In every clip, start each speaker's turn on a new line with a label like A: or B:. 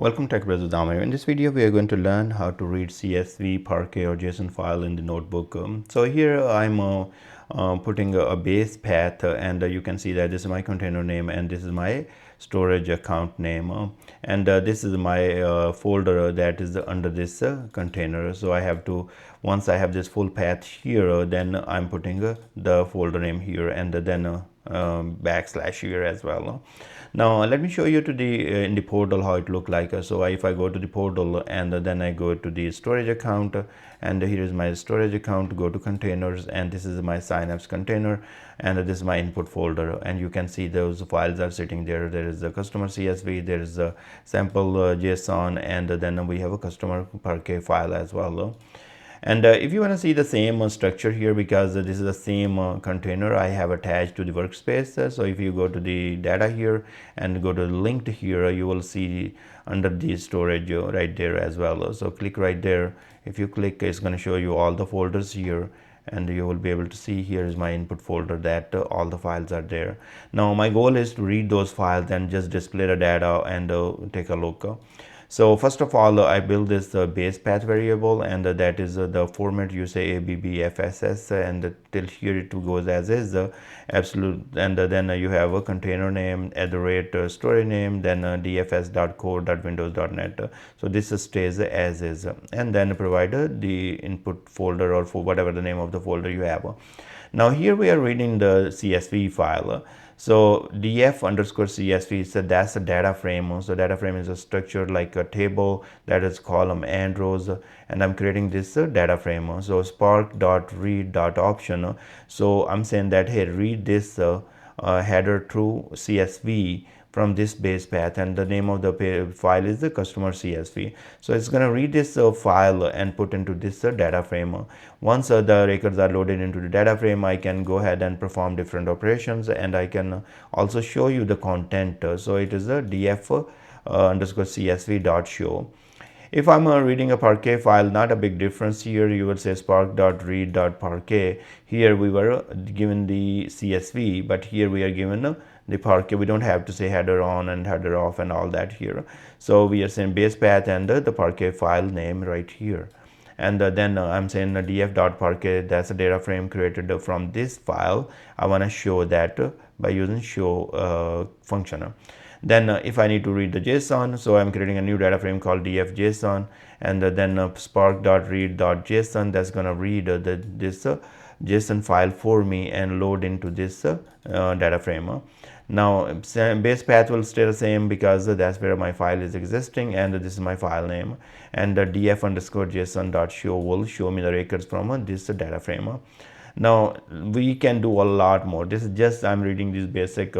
A: Welcome to TechBrothersIT. In this video, we are going to learn how to read CSV, Parquet, or JSON file in the notebook. So here I'm putting a base path, and you can see that this is my container name, and this is my storage account name, and this is my folder that is under this container. So I have to, once I have this full path here, then I'm putting the folder name here, and then backslash here as well. Now let me show you to the in the portal how it look like. So if I go to the portal and then I go to the storage account, and here is my storage account, go to containers, and this is my Synapse container, and this is my input folder, and you can see those files are sitting there. There is a customer CSV, there is a sample JSON, and then we have a customer Parquet file as well. And if you want to see the same structure here, because this is the same container I have attached to the workspace. So if you go to the data here and go to linked here, you will see under the storage right there as well. So click right there. If you click, it's going to show you all the folders here, and you will be able to see here is my input folder that all the files are there. Now my goal is to read those files and just display the data and take a look. So first of all, I build this base path variable, and that is the format you say ABBFSS, and till here it goes as is absolute, and then you have a container name @ story name, then dfs.core.windows.net. So this stays as is, and then provide the input folder, or for whatever the name of the folder you have. Now here we are reading the CSV file. So df_CSV, so that's a data frame. So data frame is a structure like a table that is column and rows, and I'm creating this data frame. So spark.read.option. So I'm saying that, hey, read this header through CSV from this base path, and the name of the file is the customer CSV. So it's going to read this file and put into this data frame. Once the records are loaded into the data frame, I can go ahead and perform different operations, and I can also show you the content. So it is a df_csv.show. If I'm reading a Parquet file, not a big difference here. You will say spark.read.parquet. Here we were given the CSV, but here we are given the Parquet. We don't have to say header on and header off and all that here. So we are saying base path and the Parquet file name right here. And then I'm saying df.parquet, that's a data frame created from this file. I want to show that by using show function. Then if I need to read the JSON, so I'm creating a new data frame called df_json, and then spark.read.json, that's going to read this JSON file for me and load into this data frame. Now base path will stay the same because that's where my file is existing, and this is my file name, and the df_json.show will show me the records from this data frame. Now we can do a lot more. This is just I'm reading these basic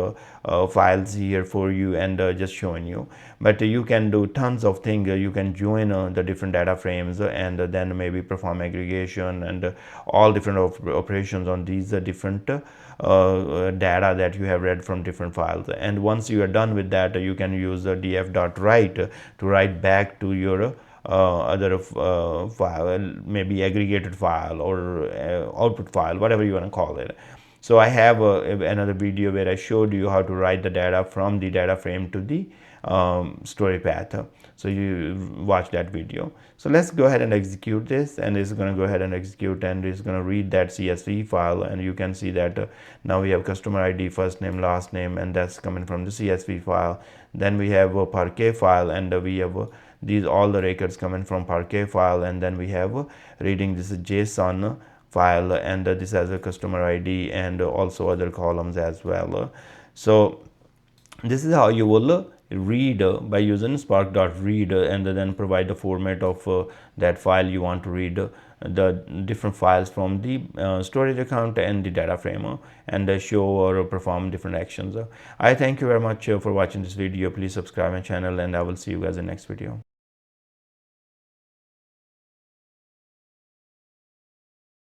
A: files here for you and just showing you, but you can do tons of things. You can join the different data frames, and then maybe perform aggregation and all different operations on these different data that you have read from different files. And once you are done with that, you can use the df.write to write back to your other file, maybe aggregated file or output file, whatever you want to call it. So I have another video where I showed you how to write the data from the data frame to the story path. So you watch that video. So let's go ahead and execute this, and it's going to go ahead and execute, and it's going to read that CSV file, and you can see that now we have customer ID, first name, last name, and that's coming from the CSV file. Then we have a Parquet file, and we have these all the records coming from Parquet file, and then we have reading this JSON file, and this has a customer ID and also other columns as well. So this is how you will read by using spark.read, and then provide the format of that file you want to read the different files from the storage account and the data frame, and show or perform different actions. I thank you very much for watching this video. Please subscribe my channel, and I will see you guys in the next video.